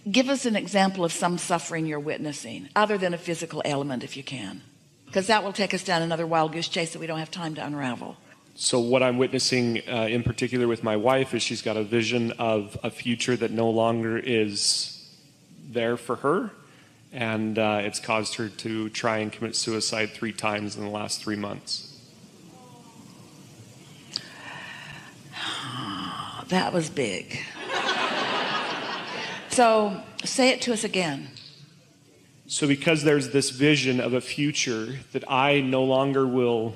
give us an example of some suffering you're witnessing, other than a physical ailment, if you can, because that will take us down another wild goose chase that we don't have time to unravel. So what I'm witnessing in particular with my wife is she's got a vision of a future that no longer is there for her. And it's caused her to try and commit suicide 3 times in the last 3 months. That was big. So say it to us again. So because there's this vision of a future that I no longer will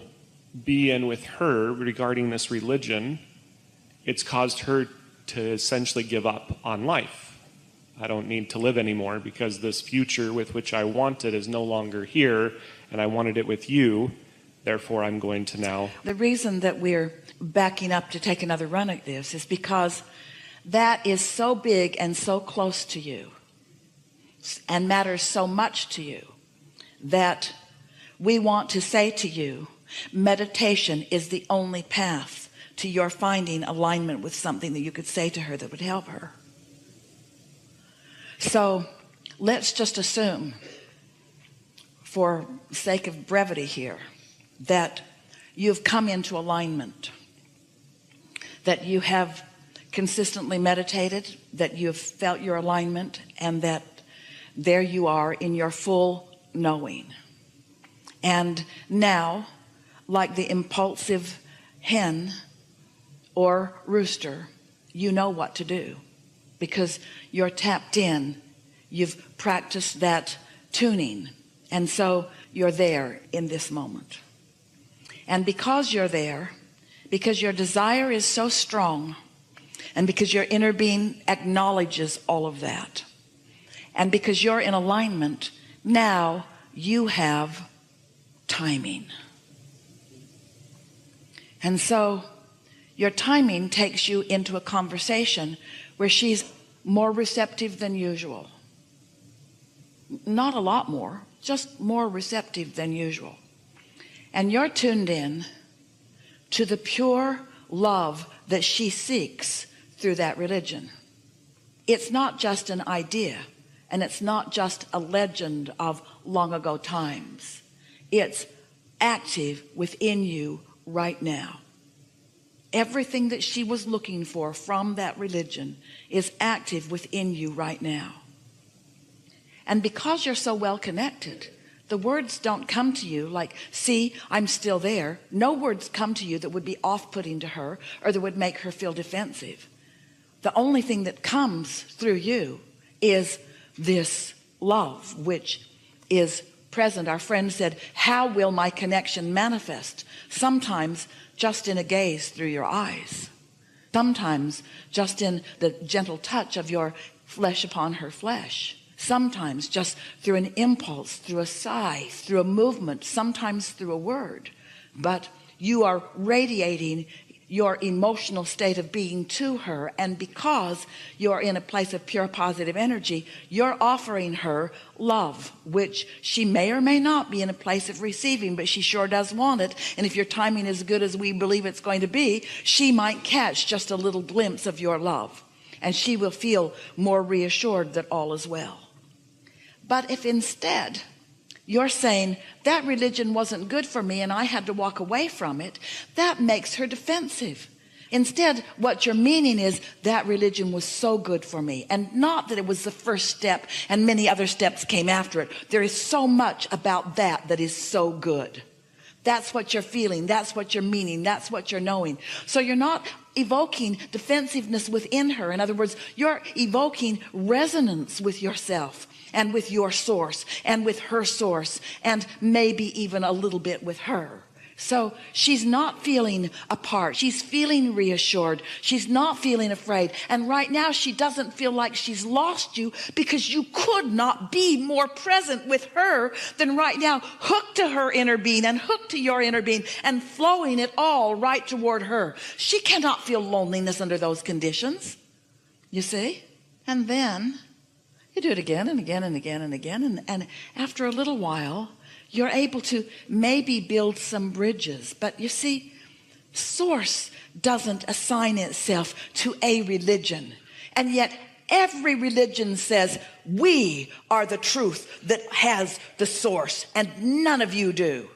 be in with her regarding this religion, it's caused her to essentially give up on life. I don't need to live anymore because this future with which I wanted is no longer here, and I wanted it with you. Therefore, I'm going to now. The reason that we're backing up to take another run at this is because that is so big and so close to you and matters so much to you that we want to say to you, meditation is the only path to your finding alignment with something that you could say to her that would help her. So let's just assume, for sake of brevity here, that you've come into alignment, that you have consistently meditated, that you've felt your alignment, and that there you are in your full knowing. And now, like the impulsive hen or rooster, you know what to do. Because you're tapped in, you've practiced that tuning, and so you're there in this moment. And because you're there, because your desire is so strong, and because your inner being acknowledges all of that, and because you're in alignment, now you have timing. And so your timing takes you into a conversation where she's more receptive than usual. Not a lot more, just more receptive than usual. And you're tuned in to the pure love that she seeks through that religion. It's not just an idea, and it's not just a legend of long ago times. It's active within you right now. Everything that she was looking for from that religion is active within you right now. And because you're so well connected, the words don't come to you like, see, I'm still there. No words come to you that would be off-putting to her or that would make her feel defensive. The only thing that comes through you is this love, which is present. Our friend said, how will my connection manifest? Sometimes just in a gaze through your eyes. Sometimes just in the gentle touch of your flesh upon her flesh. Sometimes just through an impulse, through a sigh, through a movement, sometimes through a word. But you are radiating your emotional state of being to her, and because you're in a place of pure positive energy, you're offering her love, which she may or may not be in a place of receiving, but she sure does want it. And if your timing is good as we believe it's going to be, she might catch just a little glimpse of your love, and she will feel more reassured that all is well. But if instead you're saying that religion wasn't good for me and I had to walk away from it, that makes her defensive. Instead, what you're meaning is that religion was so good for me, and not that it was the first step and many other steps came after it. There is so much about that that is so good. That's what you're feeling. That's what you're meaning. That's what you're knowing. So you're not evoking defensiveness within her. In other words, you're evoking resonance with yourself and with your source and with her source, and maybe even a little bit with her. So she's not feeling apart. She's feeling reassured. She's not feeling afraid. And right now she doesn't feel like she's lost you, because you could not be more present with her than right now, hooked to her inner being and hooked to your inner being and flowing it all right toward her. She cannot feel loneliness under those conditions, you see? And then you do it again and again and again and again. And after a little while, you're able to maybe build some bridges. But you see, source doesn't assign itself to a religion. And yet Every religion says we are the truth that has the source, and none of you do.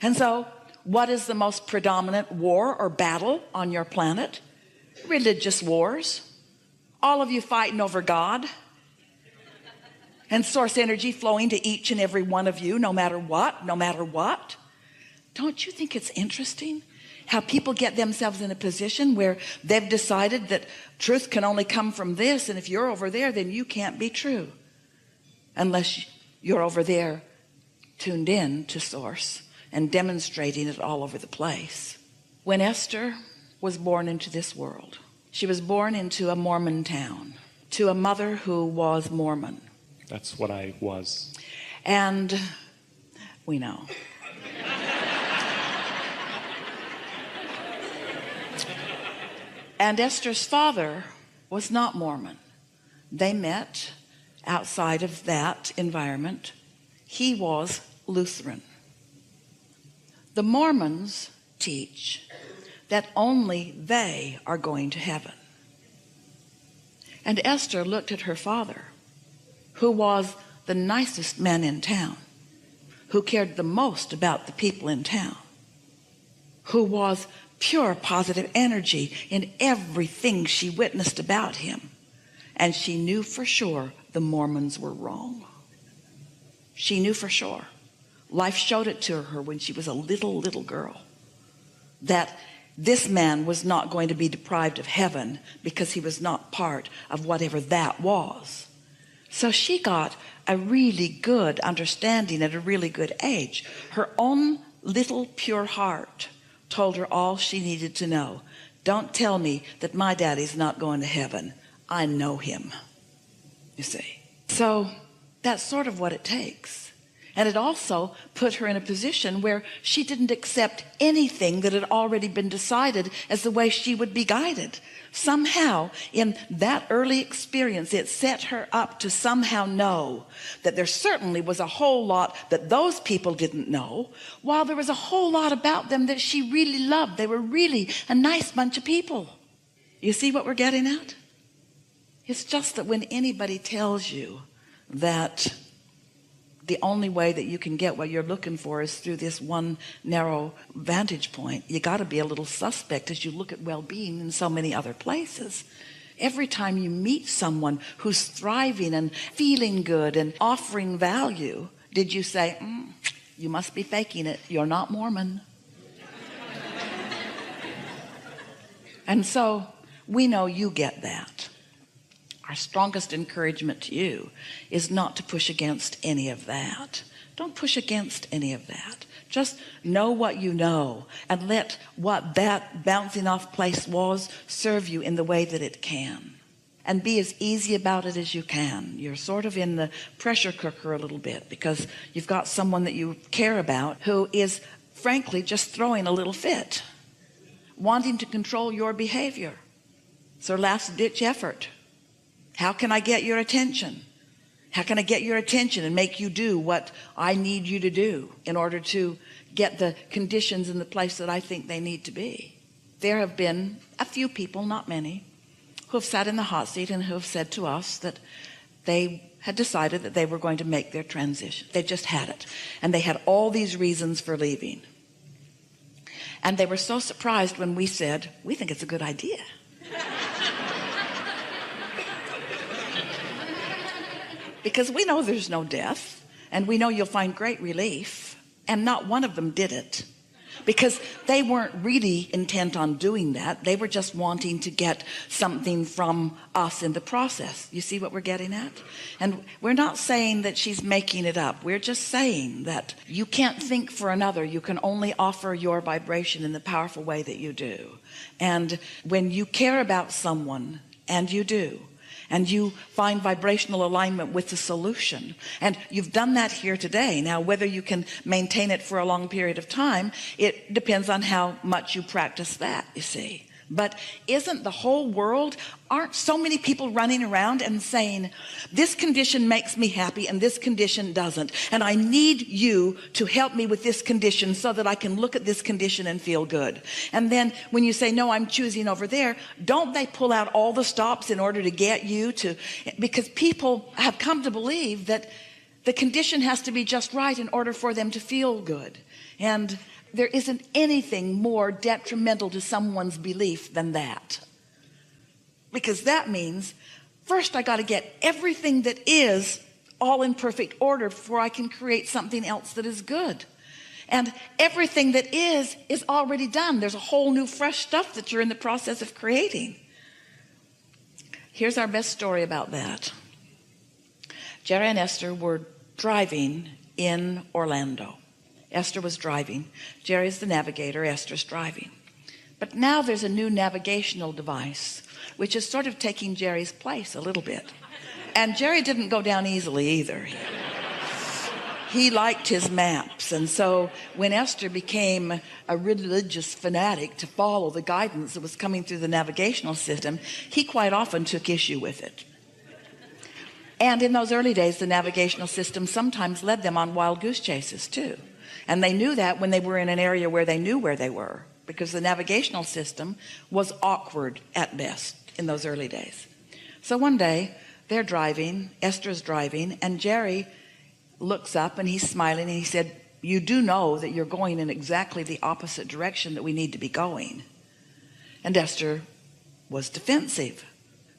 And so what is the most predominant war or battle on your planet? Religious wars. All of you fighting over God and source energy flowing to each and every one of you, no matter what. Don't you think it's interesting how people get themselves in a position where they've decided that truth can only come from this, and if you're over there, then you can't be true unless you're over there tuned in to source and demonstrating it all over the place. When Esther was born into this world, she was born into a Mormon town, to a mother who was Mormon. That's what I was. And we know. And Esther's father was not Mormon. They met outside of that environment. He was Lutheran. The Mormons teach that only they are going to heaven. And Esther looked at her father, who was the nicest man in town, who cared the most about the people in town, who was pure positive energy in everything she witnessed about him. And she knew for sure the Mormons were wrong. She knew for sure. Life showed it to her when she was a little girl, that this man was not going to be deprived of heaven because he was not part of whatever that was. So she got a really good understanding at a really good age. Her own little pure heart told her all she needed to know. Don't tell me that my daddy's not going to heaven. I know him, you see. So that's sort of what it takes. And it also put her in a position where she didn't accept anything that had already been decided as the way she would be guided. Somehow in that early experience, it set her up to somehow know that there certainly was a whole lot that those people didn't know, while there was a whole lot about them that she really loved. They were really a nice bunch of people. You see what we're getting at? It's just that when anybody tells you that the only way that you can get what you're looking for is through this one narrow vantage point, you got to be a little suspect as you look at well-being in so many other places. Every time you meet someone who's thriving and feeling good and offering value, did you say, you must be faking it, you're not Mormon? And so we know you get that. Our strongest encouragement to you is not to push against any of that. Don't push against any of that. Just know what you know and let what that bouncing off place was serve you in the way that it can. And be as easy about it as you can. You're sort of in the pressure cooker a little bit because you've got someone that you care about who is frankly just throwing a little fit, wanting to control your behavior. It's their last ditch effort. How can I get your attention? How can I get your attention and make you do what I need you to do in order to get the conditions in the place that I think they need to be? There have been a few people, not many, who have sat in the hot seat and who have said to us that they had decided that they were going to make their transition. They just had it. And they had all these reasons for leaving. And they were so surprised when we said, we think it's a good idea. Because we know there's no death, and we know you'll find great relief, and not one of them did it. Because they weren't really intent on doing that. They were just wanting to get something from us in the process. You see what we're getting at? And we're not saying that she's making it up. We're just saying that you can't think for another. You can only offer your vibration in the powerful way that you do. And when you care about someone, and you do, and you find vibrational alignment with the solution, and you've done that here today. Now, whether you can maintain it for a long period of time, it depends on how much you practice that, you see. But isn't the whole world, aren't so many people running around and saying, this condition makes me happy and this condition doesn't, and I need you to help me with this condition so that I can look at this condition and feel good. And then when you say, no, I'm choosing over there, don't they pull out all the stops in order to get you to, because people have come to believe that the condition has to be just right in order for them to feel good. And there isn't anything more detrimental to someone's belief than that. Because that means, first I got to get everything that is all in perfect order before I can create something else that is good. And everything that is already done. There's a whole new fresh stuff that you're in the process of creating. Here's our best story about that. Jerry and Esther were driving in Orlando. Esther was driving. Jerry's the navigator. Esther's driving. But now there's a new navigational device, which is sort of taking Jerry's place a little bit. And Jerry didn't go down easily either. He liked his maps. And so when Esther became a religious fanatic to follow the guidance that was coming through the navigational system, he quite often took issue with it. And in those early days, the navigational system sometimes led them on wild goose chases too. And they knew that when they were in an area where they knew where they were, because the navigational system was awkward at best in those early days. So one day they're driving, Esther's driving, and Jerry looks up and he's smiling and he said, you do know that you're going in exactly the opposite direction that we need to be going. And Esther was defensive.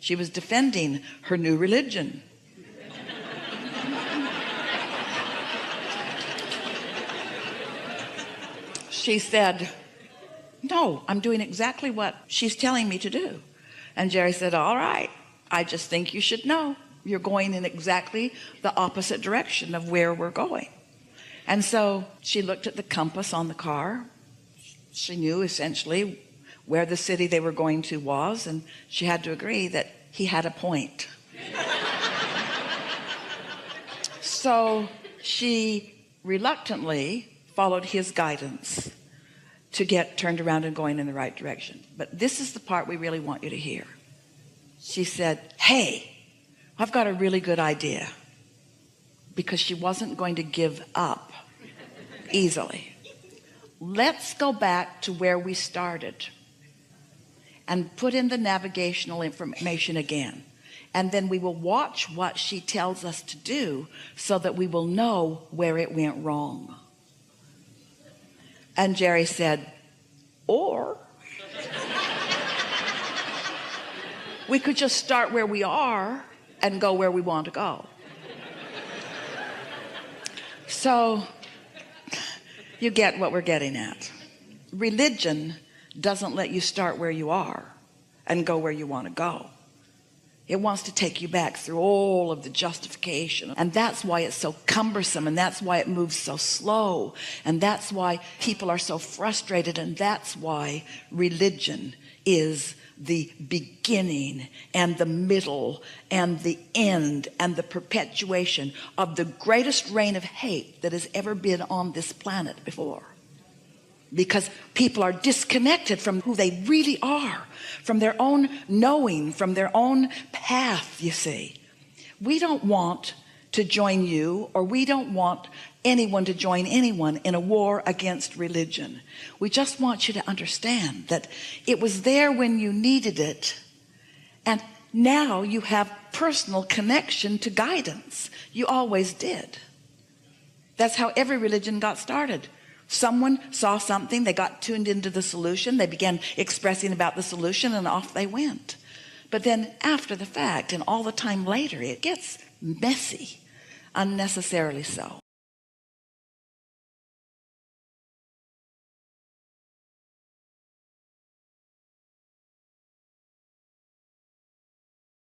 She was defending her new religion. She said, no, I'm doing exactly what she's telling me to do. And Jerry said, all right, I just think you should know you're going in exactly the opposite direction of where we're going. And so she looked at the compass on the car. She knew essentially where the city they were going to was, and she had to agree that he had a point. So she reluctantly followed his guidance to get turned around and going in the right direction. But this is the part we really want you to hear. She said, hey, I've got a really good idea. Because she wasn't going to give up easily. Let's go back to where we started and put in the navigational information again. And then we will watch what she tells us to do so that we will know where it went wrong. And Jerry said, or we could just start where we are and go where we want to go. So you get what we're getting at. Religion doesn't let you start where you are and go where you want to go. It wants to take you back through all of the justification. And that's why it's so cumbersome. And that's why it moves so slow. And that's why people are so frustrated. And that's why religion is the beginning and the middle and the end and the perpetuation of the greatest reign of hate that has ever been on this planet before. Because people are disconnected from who they really are, from their own knowing, from their own path, you see. We don't want to join you, or we don't want anyone to join anyone in a war against religion. We just want you to understand that it was there when you needed it, and now you have personal connection to guidance. You always did. That's how every religion got started. Someone saw something, they got tuned into the solution, they began expressing about the solution, and off they went. But then after the fact and all the time later, it gets messy, unnecessarily so.